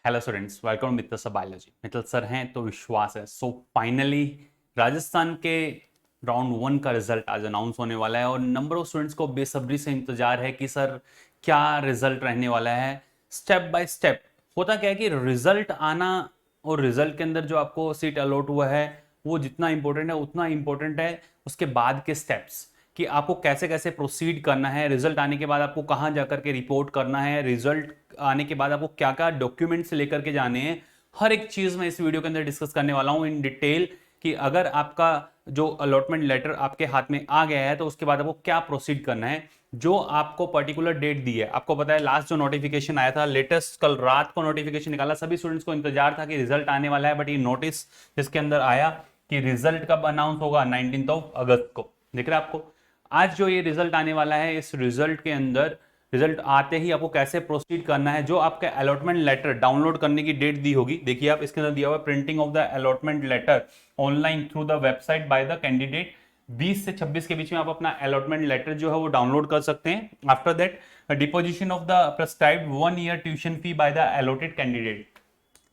Hello students, welcome Mittal sir biology. Mittal sir हैं तो विश्वास है। सो फाइनली राजस्थान के राउंड वन का रिजल्ट आज अनाउंस होने वाला है और नंबर ऑफ स्टूडेंट्स को बेसब्री से इंतजार है कि सर क्या रिजल्ट रहने वाला है। स्टेप बाय स्टेप होता क्या है कि रिजल्ट आना और रिजल्ट के अंदर जो आपको सीट अलॉट हुआ है वो जितना इंपॉर्टेंट है उतना इंपॉर्टेंट है उसके बाद के स्टेप्स, कि आपको कैसे कैसे प्रोसीड करना है। रिजल्ट आने के बाद आपको कहाँ जाकर के रिपोर्ट करना है, रिजल्ट आने के बाद आपको क्या क्या डॉक्यूमेंट्स लेकर के जाने हैं, हर एक चीज मैं इस वीडियो के अंदर डिस्कस करने वाला हूं इन डिटेल। कि अगर आपका जो अलॉटमेंट लेटर आपके हाथ में आ गया है तो उसके बाद आपको क्या प्रोसीड करना है। जो आपको पर्टिकुलर डेट दी है, आपको पता है लास्ट जो नोटिफिकेशन आया था, लेटेस्ट कल रात को नोटिफिकेशन निकाला, सभी स्टूडेंट्स को इंतजार था कि रिजल्ट आने वाला है। बट ये नोटिस जिसके अंदर आया कि रिजल्ट कब अनाउंस होगा, 19 ऑफ अगस्त को, दिख रहा है आपको। आज जो ये रिजल्ट आने वाला है, इस रिजल्ट के अंदर रिजल्ट आते ही आपको कैसे प्रोसीड करना है। जो आपका अलॉटमेंट लेटर डाउनलोड करने की डेट दी होगी, देखिए आप इसके अंदर दिया हुआ है printing of the allotment letter online through the website by the candidate. 20 से 26 के बीच में आप अपना अलॉटमेंट लेटर जो है वो डाउनलोड कर सकते हैं। After that deposition of the prescribed 1 year tuition fee by the allotted candidate.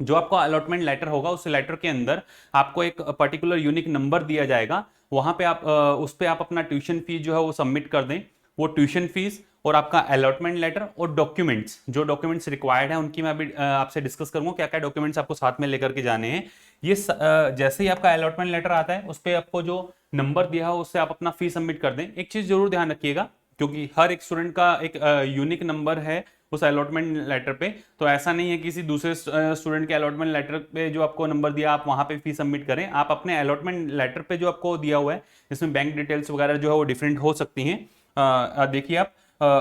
जो आपका अलॉटमेंट लेटर होगा उस लेटर के अंदर आपको एक पर्टिकुलर यूनिक नंबर दिया जाएगा। वहां पे आप उस पे आप अपना ट्यूशन फीस जो है वो सबमिट कर दें। वो ट्यूशन फीस और आपका अलॉटमेंट लेटर और डॉक्यूमेंट्स, जो डॉक्यूमेंट्स रिक्वायर्ड है उनकी मैं अभी आपसे डिस्कस करूंगा, क्या क्या डॉक्यूमेंट्स आपको साथ में लेकर के जाने हैं। ये जैसे ही आपका अलॉटमेंट लेटर आता है उस पर आपको जो नंबर दिया है उससे आप अपना फीस सबमिट कर दें। एक चीज जरूर ध्यान रखिएगा, क्योंकि हर एक स्टूडेंट का एक यूनिक नंबर है उस अलॉटमेंट लेटर पे। तो ऐसा नहीं है किसी दूसरे स्टूडेंट के अलॉटमेंट लेटर पे जो आपको नंबर दिया आप वहां पे फीस सबमिट करें। आप अपने अलॉटमेंट लेटर पे जो आपको दिया हुआ है इसमें बैंक डिटेल्स वगैरह जो है वो डिफरेंट हो सकती हैं। देखिए आप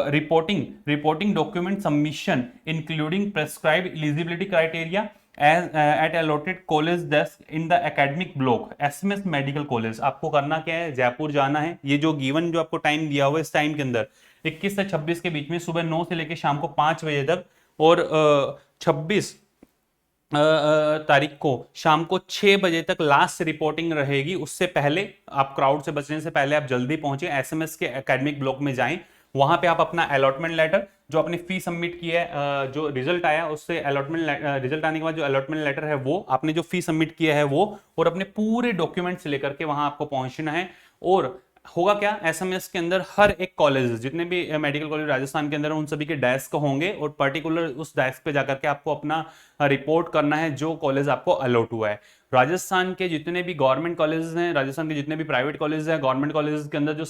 reporting document submission including prescribe eligibility criteria as at allotted college desk in the academic block SMS medical college. आपको करना क्या है, जयपुर जाना है। ये जो गिवन जो आपको टाइम दिया हुआ है इस टाइम के अंदर 21 से 26 के बीच में सुबह 9 से लेकर शाम को 5 बजे तक, और 26 तारीख को शाम को 6 बजे तक लास्ट रिपोर्टिंग रहेगी। उससे पहले आप क्राउड से बचने से पहले आप जल्दी पहुंचे, एसएमएस के एकेडमिक ब्लॉक में जाएं। वहां पे आप अपना अलॉटमेंट लेटर जो आपने फी सबमिट की है, जो रिजल्ट आया उससे अलॉटमेंट रिजल्ट आने के बाद जो अलॉटमेंट लेटर है वो आपने जो फी सबमिट किया है वो, और अपने पूरे डॉक्यूमेंट्स लेकर के वहां आपको पहुंचना है। और होगा क्या, एसएमएस के अंदर हर एक कॉलेज, जितने भी मेडिकल कॉलेज राजस्थान के अंदर उन सभी के डेस्क होंगे, और पर्टिकुलर उस डेस्क पे जाकर के आपको अपना रिपोर्ट करना है जो कॉलेज आपको अलॉट हुआ है। राजस्थान के जितने भी गवर्नमेंट कॉलेजेस हैं, राजस्थान के जितने भी प्राइवेट कॉलेज हैं, गवर्नमेंट कॉलेज के अंदर जो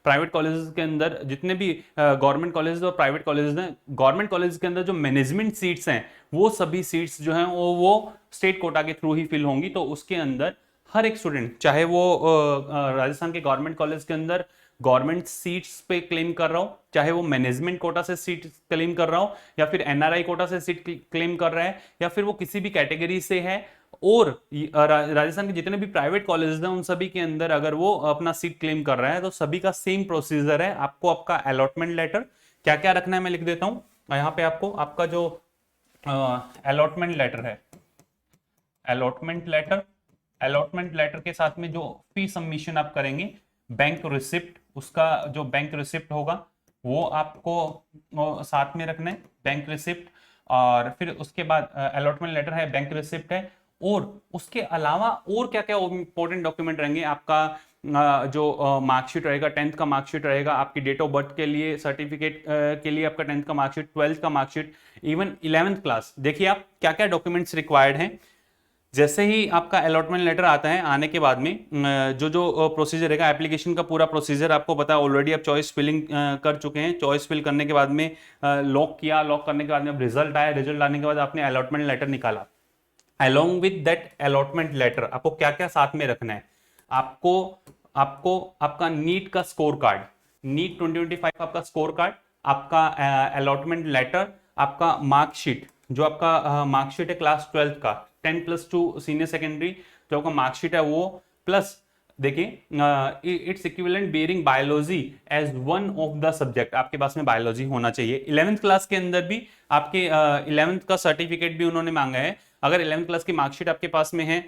प्राइवेट कॉलेज के अंदर जितने भी गवर्नमेंट कॉलेज और प्राइवेट कॉलेज हैं, गवर्नमेंट कॉलेज के अंदर जो मैनेजमेंट सीट्स हैं वो सभी सीट्स जो हैं वो स्टेट कोटा के थ्रू ही फिल होंगी। तो उसके अंदर हर एक स्टूडेंट, चाहे वो राजस्थान के गवर्नमेंट कॉलेज के अंदर गवर्नमेंट सीट्स पे क्लेम कर रहा हो, चाहे वो मैनेजमेंट कोटा से सीट क्लेम कर रहा हो, या फिर एनआरआई कोटा से सीट क्लेम कर रहा है, या फिर वो किसी भी कैटेगरी से है, और राजस्थान के जितने भी प्राइवेट कॉलेज हैं उन सभी के अंदर अगर वो अपना सीट क्लेम कर रहा है तो सभी का सेम प्रोसीजर है। आपको आपका अलॉटमेंट लेटर क्या क्या रखना है मैं लिख देता हूं यहाँ पे। आपको आपका जो अलॉटमेंट लेटर है, अलॉटमेंट लेटर, अलॉटमेंट लेटर के साथ में जो फी सबमिशन आप करेंगे, बैंक रिसिप्ट, उसका जो बैंक रिसिप्ट होगा वो आपको साथ में रखना है, बैंक रिसिप्ट। और फिर उसके बाद अलॉटमेंट लेटर है, बैंक रिसिप्ट है, और उसके अलावा और क्या क्या इंपॉर्टेंट डॉक्यूमेंट रहेंगे। आपका जो मार्कशीट रहेगा, 10th का मार्कशीट रहेगा, आपकी डेट ऑफ बर्थ के लिए सर्टिफिकेट के लिए आपका 10th का मार्कशीट, 12th का मार्कशीट, इवन 11th क्लास। देखिए आप क्या क्या डॉक्यूमेंट्स रिक्वायर्ड हैं। जैसे ही आपका अलॉटमेंट लेटर आता है, आने के बाद में जो जो प्रोसीजर रहेगा, एप्लीकेशन का पूरा प्रोसीजर आपको पता है ऑलरेडी। आप चॉइस फिलिंग कर चुके हैं, चॉइस फिल करने के बाद में लॉक किया, लॉक करने के बाद में अब रिजल्ट आया, रिजल्ट आने के बाद आपने अलॉटमेंट लेटर निकाला। Along with that allotment letter आपको क्या क्या साथ में रखना है। आपको आपको आपका नीट का स्कोर कार्ड, नीट 2025 आपका स्कोर कार्ड, आपका अलॉटमेंट लेटर, आपका मार्कशीट, जो आपका मार्कशीट है क्लास 12th का, 10+2 सीनियर सेकेंडरी जो आपका मार्कशीट है वो, प्लस देखिए it's equivalent bearing biology as one of the subject. आपके पास में बायोलॉजी होना चाहिए। 11th क्लास के अंदर भी आपके 11th का सर्टिफिकेट भी उन्होंने मांगा है। अगर 11th क्लास की मार्कशीट आपके पास में है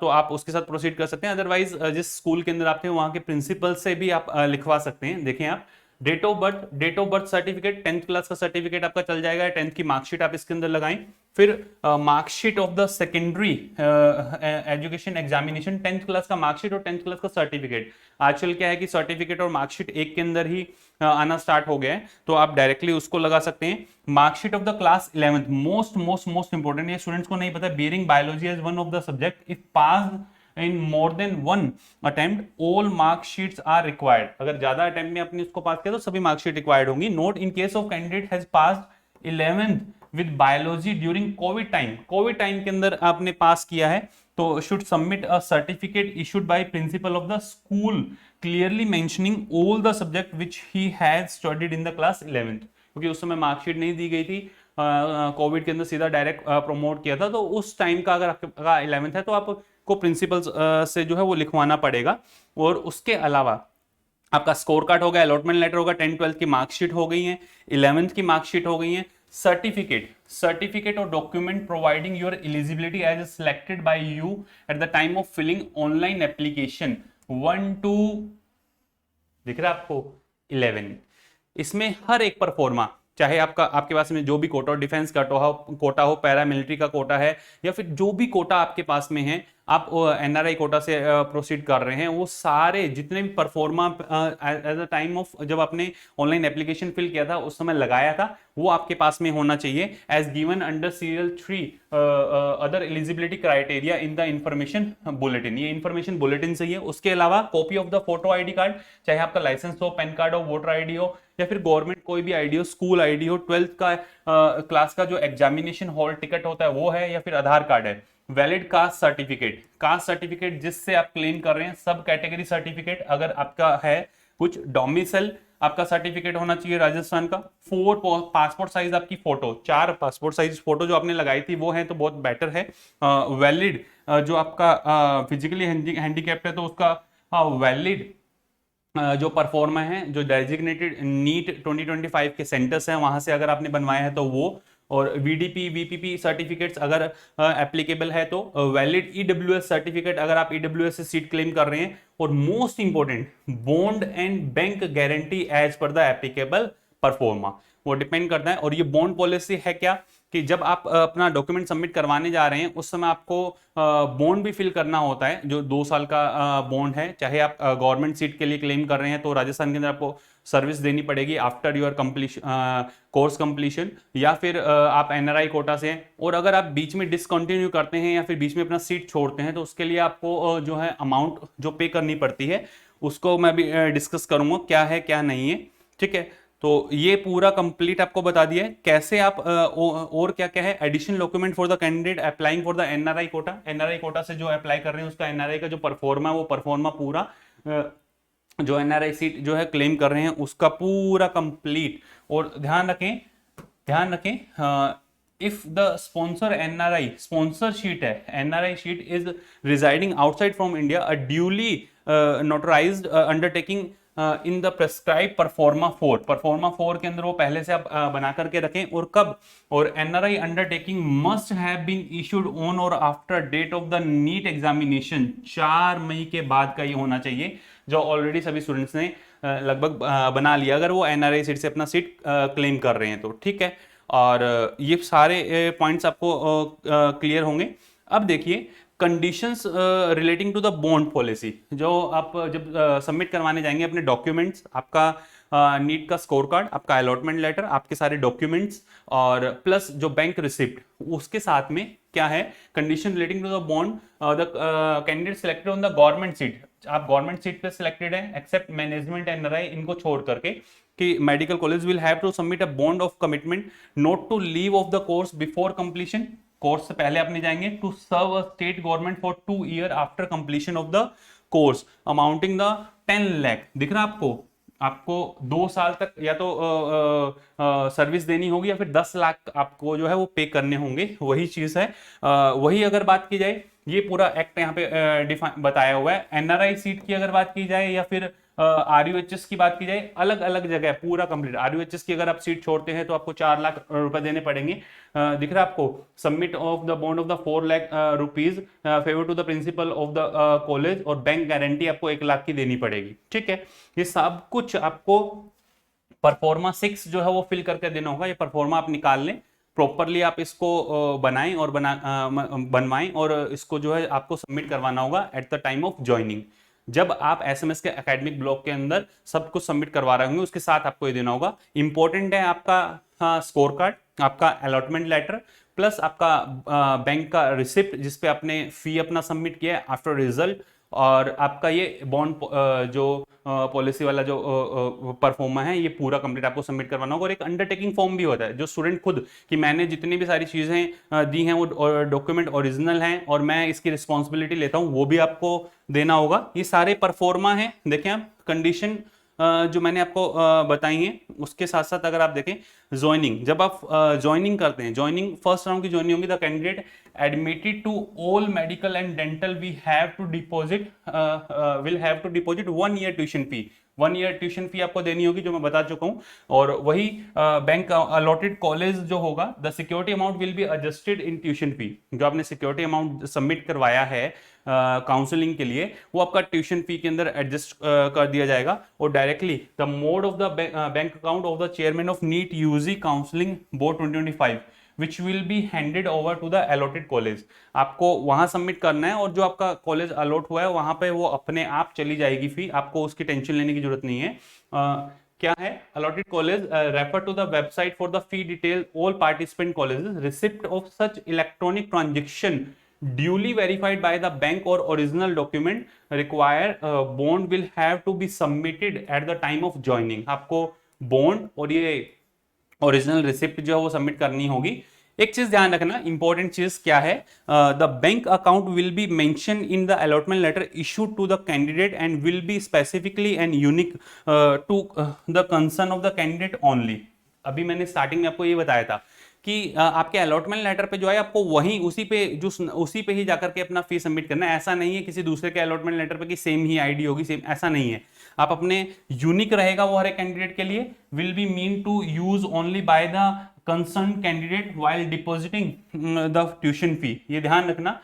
तो आप उसके साथ प्रोसीड कर सकते हैं। अदरवाइज जिस स्कूल के अंदर आप थे वहां के प्रिंसिपल से भी आप लिखवा सकते हैं। देखें आप date of birth certificate, 10th class का सर्टिफिकेट आपका चल जाएगा, 10th की मार्कशीट आप इसके अंदर लगाएं। फिर marksheet of the secondary education examination, 10th class का मार्कशीट और 10th क्लास का सर्टिफिकेट। आजकल क्या है कि सर्टिफिकेट और मार्कशीट एक के अंदर ही आना स्टार्ट हो गया है, तो आप डायरेक्टली उसको लगा सकते हैं। Mark sheet of the class 11th, most most most important, ये स्टूडेंट्स को नहीं पता, bearing biology as one of the subject if pass in more than one attempt all mark sheets are required। अगर ज्यादा अटेम्प्ट में आपने इसको पास किया तो सभी मार्कशीट रिक्वायर्ड होंगी। Note in case of candidate has passed 11th with biology during Covid time, Covid time के अंदर आपने पास किया है तो should submit a certificate issued by principle of the school clearly mentioning all the subject which he has studied in the class 11th। क्योंकि उस समय marksheet नहीं दी गई थी, कोविड के अंदर सीधा डायरेक्ट प्रमोट किया था, तो उस टाइम का अगर आपका 11th है तो आपको प्रिंसिपल से जो है वो लिखवाना पड़ेगा। और उसके अलावा आपका स्कोर कार्ड होगा, अलॉटमेंट लेटर होगा, 10th 12th की मार्कशीट हो गई है, 11th की मार्कशीट हो गई है, सर्टिफिकेट और document providing your eligibility as selected by you at the time of filling online application 1 to दिख रहा है आपको 11। इसमें हर एक परफॉर्मा, चाहे आपके पास में जो भी कोटा, डिफेंस का कोटा हो, पैरामिलिट्री का कोटा है, या फिर जो भी कोटा आपके पास में है, आप एनआरआई कोटा से प्रोसीड कर रहे हैं, वो सारे जितने भी pro forma eight the time of जब आपने ऑनलाइन एप्लीकेशन फिल किया था उस समय लगाया था, वो आपके पास में होना चाहिए as given under serial 3 other eligibility criteria in the information bulletin. ये इंफॉर्मेशन बुलेटिन से ही है। उसके अलावा copy of the photo ID card, चाहे आपका लाइसेंस हो, पैन कार्ड हो, वोटर आईडी हो, या फिर गवर्नमेंट कोई भी आईडी हो, स्कूल आईडी हो, 12th का क्लास का जो एग्जामिनेशन हॉल टिकट होता है वो है, या फिर आधार कार्ड है। वैलिड कास्ट सर्टिफिकेट जिससे आप क्लेम कर रहे हैं, सब कैटेगरी सर्टिफिकेट अगर आपका है, कुछ डोमिसाइल आपका सर्टिफिकेट होना चाहिए राजस्थान का, 4 पासपोर्ट साइज आपकी फोटो, 4 पासपोर्ट साइज फोटो जो आपने लगाई थी वो है तो बहुत बेटर है। वैलिड जो आपका फिजिकली हैंडीकैप्ड है तो उसका वैलिड जो परफॉर्मा है, जो डेजिग्नेटेड नीट 2025 के सेंटर्स हैं वहां से अगर आपने बनवाया है तो वो, और वीडीपी वीपीपी सर्टिफिकेट्स अगर एप्लीकेबल है तो वैलिड ईडब्ल्यूएस सर्टिफिकेट अगर आप ईडब्ल्यूएस से सीट क्लेम कर रहे हैं, और most important bond and bank guarantee as per the applicable proforma, वो डिपेंड करता है। और ये बॉन्ड पॉलिसी है क्या कि जब आप अपना डॉक्यूमेंट सबमिट करवाने जा रहे हैं उस समय आपको बॉन्ड भी फिल करना होता है, जो 2 साल का बॉन्ड है। चाहे आप गवर्नमेंट सीट के लिए क्लेम कर रहे हैं तो राजस्थान के अंदर आपको सर्विस देनी पड़ेगी after your completion, course completion, या फिर आप एनआरआई कोटा से हैं, और अगर आप बीच में डिसकंटिन्यू करते हैं या फिर बीच में अपना सीट छोड़ते हैं तो उसके लिए आपको जो है अमाउंट जो पे करनी पड़ती है उसको मैं भी डिस्कस करूंगा क्या है क्या नहीं है। ठीक है, तो ये पूरा कंप्लीट आपको बता दिया है कैसे आप और क्या क्या है। Additional document for the candidate applying for the NRI quota, NRI quota से जो अप्लाई कर रहे हैं उसका एनआरआई का जो परफॉर्मा है वो परफॉर्मा पूरा जो एनआरआई सीट जो है क्लेम कर रहे हैं उसका पूरा कंप्लीट। और ध्यान रखें if the sponsor NRI sponsor seat है, NRI seat is residing outside from India, a duly notarized undertaking in the prescribe proforma 4 के अंदर वो पहले से आप बना करके रखें। और कब, और NRI undertaking must have been issued on or after date of the NEET examination, 4 मई के बाद का ये होना चाहिए, जो ऑलरेडी सभी स्टूडेंट्स ने लगभग बना लिया अगर वो एनआरआई सीट से अपना सीट क्लेम कर रहे हैं तो। ठीक है, और ये सारे पॉइंट्स आपको क्लियर होंगे। अब देखिए conditions relating to the bond policy, जो आप जब सबमिट करवाने जाएंगे अपने डॉक्यूमेंट्स, आपका नीट का स्कोर कार्ड, आपका अलॉटमेंट लेटर, आपके सारे डॉक्यूमेंट्स और प्लस जो बैंक रिसिप्ट, उसके साथ में क्या है condition relating to the bond, the candidate selected on the government seat, आप गवर्नमेंट सीट पे सिलेक्टेड है एक्सेप्ट मैनेजमेंट एनआरआई, इनको छोड़ करके कि medical college will have to submit a bond of commitment not to leave of the course before completion, course से पहले अपने जाएंगे, to serve a state government for 2 year after completion of the course amounting the 10 lakh. दिख रहा आपको 2 साल तक या तो सर्विस देनी होगी या फिर 10 लाख आपको जो है वो पे करने होंगे, वही चीज है। वही अगर बात की जाए, ये पूरा एक्ट यहाँ पे बताया हुआ है। एनआरआई सीट की अगर बात की जाए या फिर आरयूएचएस की बात की जाए, अलग अलग जगह पूरा कंप्लीट। आरयूएचएस की अगर आप सीट छोड़ते हैं तो आपको 4 लाख रुपए देने पड़ेंगे। दिख रहा है आपको, submit of the bond of the 4 lakh rupees favour to the principal of the college, और बैंक गारंटी आपको 1 लाख की देनी पड़ेगी। ठीक है, ये सब कुछ आपको परफॉर्मा 6 जो है वो फिल करके देना होगा। ये परफॉर्मा आप निकाल लें, प्रॉपरली आप इसको बनाएं और बनवाएं और इसको जो है आपको सबमिट करवाना होगा eight the time of joining. जब आप एसएमएस के एकेडमिक ब्लॉक के अंदर सब कुछ सबमिट करवा रहे होंगे उसके साथ आपको ये देना होगा। इंपॉर्टेंट है आपका स्कोर कार्ड, आपका अलॉटमेंट लेटर, प्लस आपका बैंक का रिसिप्ट जिसपे आपने फी अपना सबमिट किया है आफ्टर रिजल्ट, और आपका ये बॉन्ड जो पॉलिसी वाला जो परफॉर्मा है ये पूरा कंप्लीट आपको सबमिट करवाना होगा। और एक अंडरटेकिंग फॉर्म भी होता है जो स्टूडेंट खुद कि मैंने जितनी भी सारी चीजें दी हैं वो डॉक्यूमेंट ओरिजिनल हैं और मैं इसकी रिस्पॉन्सिबिलिटी लेता हूं, वो भी आपको देना होगा। ये सारे परफॉर्मा हैं। देखें आप कंडीशन जो मैंने आपको बताई है उसके साथ साथ अगर आप देखें ज्वाइनिंग, जब आप ज्वाइनिंग करते हैं, ज्वाइनिंग फर्स्ट राउंड की ज्वाइनिंग होगी, the candidate admitted to all medical and dental we have to deposit will have to deposit 1 year tuition fee. 1 year tuition fee आपको देनी होगी जो मैं बता चुका हूं। और वही बैंक अलॉटेड कॉलेज जो होगा, the security amount will be adjusted in tuition fee. जो आपने सिक्योरिटी अमाउंट सबमिट करवाया है काउंसलिंग के लिए वो आपका ट्यूशन फी के अंदर एडजस्ट कर दिया जाएगा। और directly the mode of the bank account of the chairman of NEET UG counselling board 2025 which will be handed over to the allotted college. आपको वहां सबमिट करना है और जो आपका कॉलेज अलॉट हुआ है वहां पे वो अपने आप चली जाएगी फी, आपको उसकी टेंशन लेने की जरूरत नहीं है। क्या है allotted college, refer to the website for the fee detail all participant colleges, receipt of such electronic transaction duly verified by the bank or original document required bond will have to be submitted at the time of joining। आपको bond और ये original receipt जो है वो submit करनी होगी। एक चीज ध्यान रखना, इंपॉर्टेंट चीज क्या है, the bank account will be mention in the allotment letter issued to the candidate and will be specifically and unique to the concern of the candidate only. अभी मैंने स्टार्टिंग में आपको ये बताया था कि आपके अलॉटमेंट लेटर पे जो है आपको वहीं उसी पे ही जाकर के अपना फी सबमिट करना है। ऐसा नहीं है किसी दूसरे के अलॉटमेंट लेटर पे कि सेम ही आईडी होगी, सेम, ऐसा नहीं है। आप अपने यूनिक रहेगा वो हर एक कैंडिडेट के लिए, will be mean to use only by the concern candidate while depositing the tuition fee. ये ध्यान रखना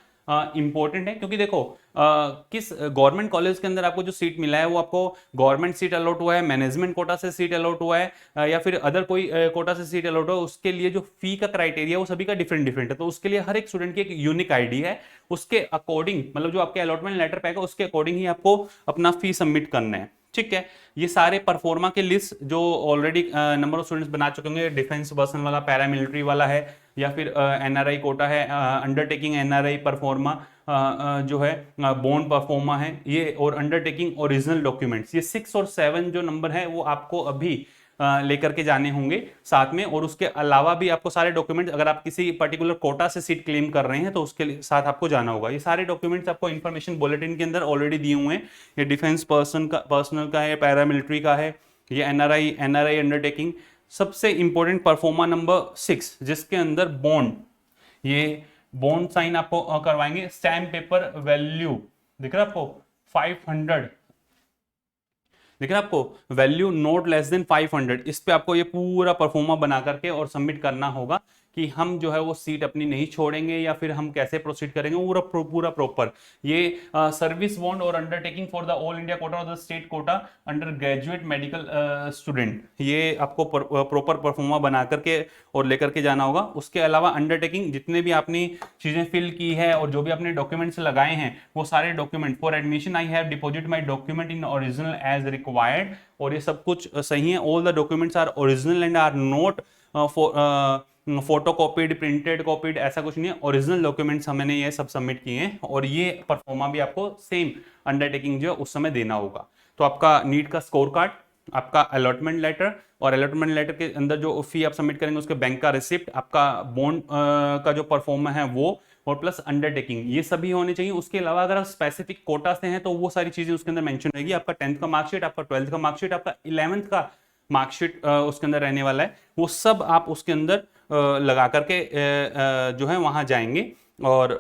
इंपॉर्टेंट है, क्योंकि देखो किस गवर्नमेंट कॉलेज के अंदर आपको जो सीट मिला है वो आपको गवर्नमेंट सीट अलॉट हुआ है, मैनेजमेंट कोटा से सीट अलॉट हुआ है या फिर अदर कोई कोटा से सीट अलॉट हुआ है, उसके लिए जो फी का क्राइटेरिया वो सभी का डिफरेंट डिफरेंट है। तो उसके लिए हर एक स्टूडेंट की एक यूनिक आईडी है, उसके अकॉर्डिंग मतलब जो आपके अलॉटमेंट लेटर पाएगा उसके अकॉर्डिंग ही आपको अपना फी सबमिट करना है। ठीक है, ये सारे परफॉर्मा के लिस्ट जो ऑलरेडी नंबर ऑफ स्टूडेंट्स बना चुके होंगे, डिफेंस पर्सन वाला, पैरामिलिट्री वाला है या फिर एनआरआई कोटा है, अंडरटेकिंग एनआरआई परफॉर्मा जो है, बॉन्ड परफॉर्मा है ये, और अंडरटेकिंग ओरिजिनल डॉक्यूमेंट्स, ये 6 और 7 जो नंबर है वो आपको अभी लेकर के जाने होंगे साथ में। और उसके अलावा भी आपको सारे डॉक्यूमेंट्स, अगर आप किसी पर्टिकुलर कोटा से सीट क्लेम कर रहे हैं तो उसके साथ आपको जाना होगा। ये सारे डॉक्यूमेंट्स आपको इन्फॉर्मेशन बुलेटिन के अंदर ऑलरेडी दिए हुए हैं। ये डिफेंस पर्सनल का है, पैरामिलिट्री का है, ये एनआरआई अंडरटेकिंग। सबसे इंपॉर्टेंट परफॉर्मा नंबर 6 जिसके अंदर बॉन्ड, ये बॉन्ड साइन आपको करवाएंगे। स्टैम्प पेपर वैल्यू दिख रहा है आपको 500, दिख रहा है आपको वैल्यू नोट लेस देन 500। इस पे आपको ये पूरा परफॉर्मा बना करके और सबमिट करना होगा कि हम जो है वो सीट अपनी नहीं छोड़ेंगे या फिर हम कैसे प्रोसीड करेंगे, पूरा प्रॉपर। ये सर्विस बॉन्ड और undertaking for the all India quota और the state quota undergraduate medical student, ये आपको प्रॉपर परफॉर्मा बना करके और लेकर के जाना होगा। उसके अलावा अंडरटेकिंग जितने भी आपने चीजें फिल की है और जो भी आपने डॉक्यूमेंट्स लगाए हैं वो सारे document, for admission I have deposit my document in original as required, और ये सब कुछ सही है। All the documents are original and are not photocopied, printed copied, ऐसा कुछ नहीं है। ओरिजिनल डॉक्यूमेंट्स हमने ये सब सबमिट किए हैं और ये परफॉर्मा भी आपको सेम अंडरटेकिंग जो है उस समय देना होगा। तो आपका नीट का स्कोर कार्ड, आपका अलॉटमेंट लेटर, और अलॉटमेंट लेटर के अंदर जो फी आप सबमिट करेंगे उसके बैंक का रिसिप्ट, आपका बॉन्ड का जो परफॉर्मा है वो, और प्लस अंडरटेकिंग, ये सभी होने चाहिए। उसके अलावा अगर आप स्पेसिफिक कोटा से हैं तो वो सारी चीजें उसके अंदर मेंशन रहेगी। आपका 10th का मार्कशीट, आपका 12th का मार्कशीट, आपका 11th का मार्कशीट उसके अंदर रहने वाला है, वो सब आप उसके अंदर लगा करके जो है वहां जाएंगे। और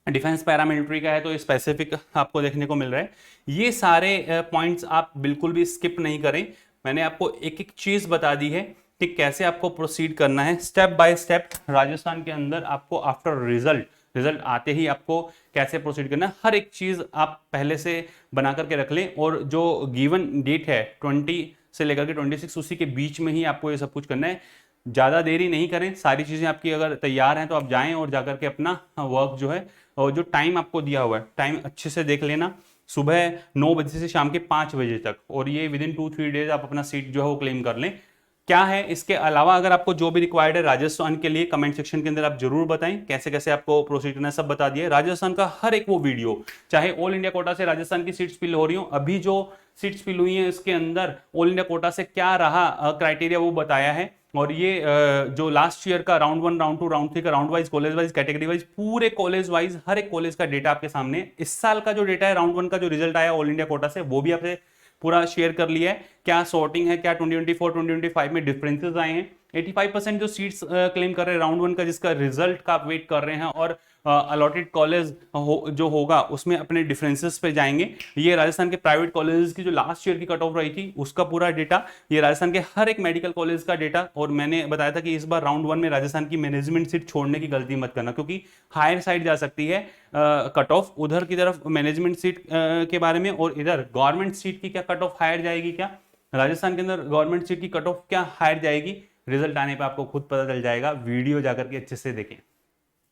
डिफेंस पैरामिलिट्री का है तो ये स्पेसिफिक आपको देखने को मिल रहा है। ये सारे पॉइंट्स आप बिल्कुल भी स्किप नहीं करें, मैंने आपको एक एक चीज बता दी है कि कैसे आपको प्रोसीड करना है स्टेप बाय स्टेप। राजस्थान के अंदर आपको आफ्टर रिजल्ट आते ही आपको कैसे प्रोसीड करना है, हर एक चीज आप पहले से बना करके रख लें। और जो गिवन डेट है से लेकर के 26 उसी के बीच में ही आपको ये सब कुछ करना है। ज़्यादा देरी नहीं करें, सारी चीज़ें आपकी अगर तैयार हैं तो आप जाएं और जाकर के अपना वर्क जो है और जो टाइम आपको दिया हुआ है टाइम अच्छे से देख लेना, सुबह 9 बजे से शाम के 5 बजे तक, और ये विदिन 2-3 डेज आप अपना सीट जो है वो क्लेम कर लें। क्या है इसके अलावा अगर आपको जो भी रिक्वायर्ड है राजस्थान के लिए कमेंट सेक्शन के अंदर आप जरूर बताएं, कैसे कैसे आपको प्रोसीड करना है सब बता दिए। राजस्थान का हर एक वो वीडियो, चाहे ऑल इंडिया कोटा से राजस्थान की सीट्स फिल हो रही हो, अभी जो सीट्स फिल हुई हैं इसके अंदर ऑल इंडिया कोटा से क्या रहा क्राइटेरिया वो बताया है, और ये जो लास्ट ईयर का राउंड 1, राउंड 2, राउंड 3 का round wise, college wise, category wise, पूरे कॉलेज वाइज हर एक कॉलेज का डेटा आपके सामने है। इस साल का जो डेटा है राउंड 1 का जो रिजल्ट आया ऑल इंडिया कोटा से वो भी आपसे पूरा शेयर कर लिया है, क्या सॉर्टिंग है, क्या 2024 2025 में डिफरेंसेस आए हैं। 85% जो सीट्स क्लेम कर रहे हैं राउंड 1 का, जिसका रिजल्ट का आप वेट कर रहे हैं, और अलॉटेड कॉलेज जो होगा उसमें अपने डिफरेंसेस पे जाएंगे। ये राजस्थान के प्राइवेट कॉलेजेस की जो लास्ट ईयर की कट ऑफ रही थी उसका पूरा डेटा, ये राजस्थान के हर एक मेडिकल कॉलेज का डेटा। और मैंने बताया था कि इस बार राउंड 1 में राजस्थान की मैनेजमेंट सीट छोड़ने की गलती मत करना, क्योंकि हायर साइड जा सकती है कट ऑफ, उधर की तरफ मैनेजमेंट सीट के बारे में, और इधर गवर्नमेंट सीट की क्या कट ऑफ हायर जाएगी, क्या राजस्थान के अंदर गवर्नमेंट सीट की कट ऑफ क्या हायर जाएगी, रिजल्ट आने पे आपको खुद पता चल जाएगा, वीडियो जाकर के अच्छे से देखें।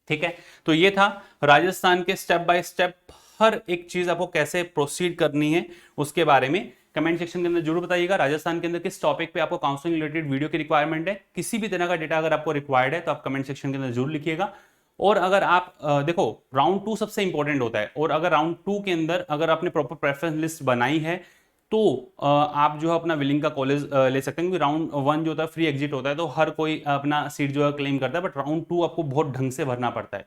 ठीक है, तो ये था राजस्थान के स्टेप बाय स्टेप हर एक चीज आपको कैसे प्रोसीड करनी है उसके बारे में। कमेंट सेक्शन के अंदर जरूर बताइएगा राजस्थान के अंदर किस टॉपिक पे आपको काउंसलिंग रिलेटेड वीडियो की रिक्वायरमेंट है, किसी भी तरह का डेटा अगर आपको रिक्वायर्ड है तो आप कमेंट सेक्शन के अंदर जरूर लिखिएगा। और अगर आप देखो राउंड 2 सबसे इंपॉर्टेंट होता है, और अगर राउंड 2 के अंदर अगर आपने प्रॉपर प्रेफरेंस लिस्ट बनाई है तो आप जो है अपना विलिंग का कॉलेज ले सकते हैं, क्योंकि राउंड 1 जो होता है फ्री एग्जिट होता है तो हर कोई अपना सीट जो है क्लेम करता है, बट राउंड 2 आपको बहुत ढंग से भरना पड़ता है।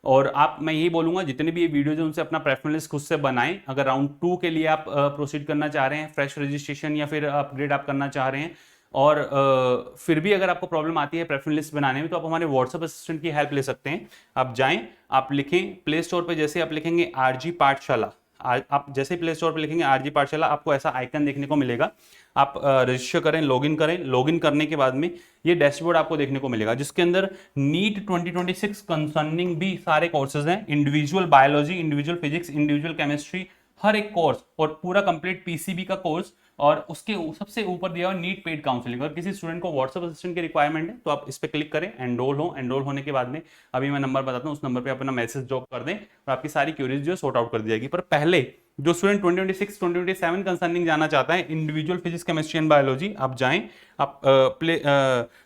और आप, मैं यही बोलूंगा जितने भी ये वीडियोज हैं उनसे अपना प्रेफरेंस लिस्ट खुद से बनाएं। अगर राउंड 2 के लिए आप प्रोसीड करना चाह रहे हैं, फ्रेश रजिस्ट्रेशन या फिर अपग्रेड आप करना चाह रहे हैं, और फिर भी अगर आपको प्रॉब्लम आती है प्रेफरेंस लिस्ट बनाने में, तो आप हमारे व्हाट्सएप असिस्टेंट की हेल्प ले सकते हैं। आप जाएं, आप लिखें प्ले स्टोर पर, जैसे आप लिखेंगे आरजी पाठशाला, आप जैसे प्ले स्टोर पर लिखेंगे आरजी पाठशाला, आपको ऐसा आइकन देखने को मिलेगा। आप रजिस्टर करें, लॉगिन करें, लॉगिन करने के बाद में ये डैशबोर्ड आपको देखने को मिलेगा, जिसके अंदर नीट 2026 कंसर्निंग भी सारे कोर्सेज हैं, individual biology, individual physics, individual chemistry, हर एक कोर्स, और पूरा कंप्लीट पीसीबी का कोर्स, और उसके सबसे ऊपर दिया हुआ नीट पेड काउंसलिंग। अगर किसी स्टूडेंट को व्हाट्सएप असिस्टेंट की रिक्वायरमेंट है तो आप इस पर क्लिक करें, एनरोल हो, एनरोल होने के बाद में अभी मैं नंबर बताता हूँ, उस नंबर पे अपना मैसेज ड्रॉप कर दें और आपकी सारी क्यूरीज जो सॉर्ट आउट कर दी जाएगी। पर पहले जो स्टूडेंट 2026 2027 कंसर्निंग जाना चाहता है individual physics chemistry and biology, आप जाएं, आप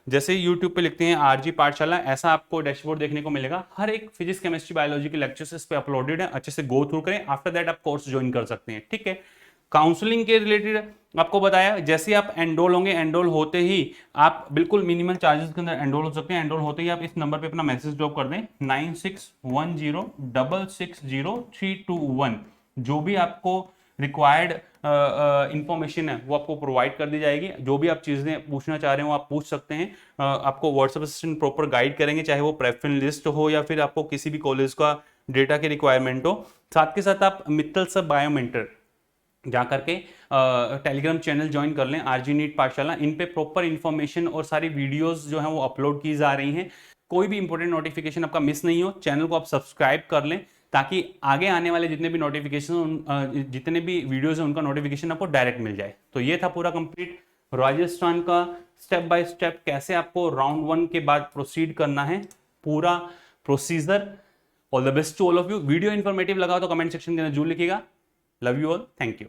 जैसे यूट्यूब पे लिखते हैं आरजी पाठशाला, ऐसा आपको डैशबोर्ड देखने को मिलेगा। हर एक फिजिक्स केमिस्ट्री बायोलॉजी के लेक्चर्स इस पे अपलोडेड है, अच्छे से गो थ्रू करें, आफ्टर दैट आप कोर्स ज्वाइन कर सकते हैं। ठीक है, काउंसलिंग के रिलेटेड आपको बताया, जैसे आप एनरोल होंगे, एनरोल होते ही आप बिल्कुल मिनिमम चार्जेस के अंदर एनरोल हो सकते हैं। एनरोल होते ही आप इस नंबर पे अपना मैसेज ड्रॉप कर दें 9610660321, जो भी आपको रिक्वायर्ड इंफॉर्मेशन है वो आपको प्रोवाइड कर दी जाएगी। जो भी आप चीजें पूछना चाह रहे हो आप पूछ सकते हैं, आपको व्हाट्सएप असिस्टेंट प्रॉपर गाइड करेंगे, चाहे वो प्रेफरेंस लिस्ट हो या फिर आपको किसी भी कॉलेज का डेटा की रिक्वायरमेंट हो। साथ के साथ आप मित्तल सब बायोमेंटर जा करके टेलीग्राम चैनल ज्वाइन कर लें, आरजी नीट पाठशाला, इन पे प्रॉपर इंफॉर्मेशन और सारी वीडियोस जो हैं वो अपलोड की जा रही हैं। कोई भी इंपॉर्टेंट नोटिफिकेशन आपका मिस नहीं हो, चैनल को आप सब्सक्राइब कर लें, ताकि आगे आने वाले जितने भी नोटिफिकेशन, जितने भी वीडियोस हैं उनका नोटिफिकेशन आपको डायरेक्ट मिल जाए। तो ये था पूरा कंप्लीट राजस्थान का स्टेप बाय स्टेप, कैसे आपको राउंड 1 के बाद प्रोसीड करना है, पूरा procedure. All the best to all of you. Video informative लगा तो कमेंट सेक्शन के अंदर जरूर लिखिएगा। Love you all, thank you.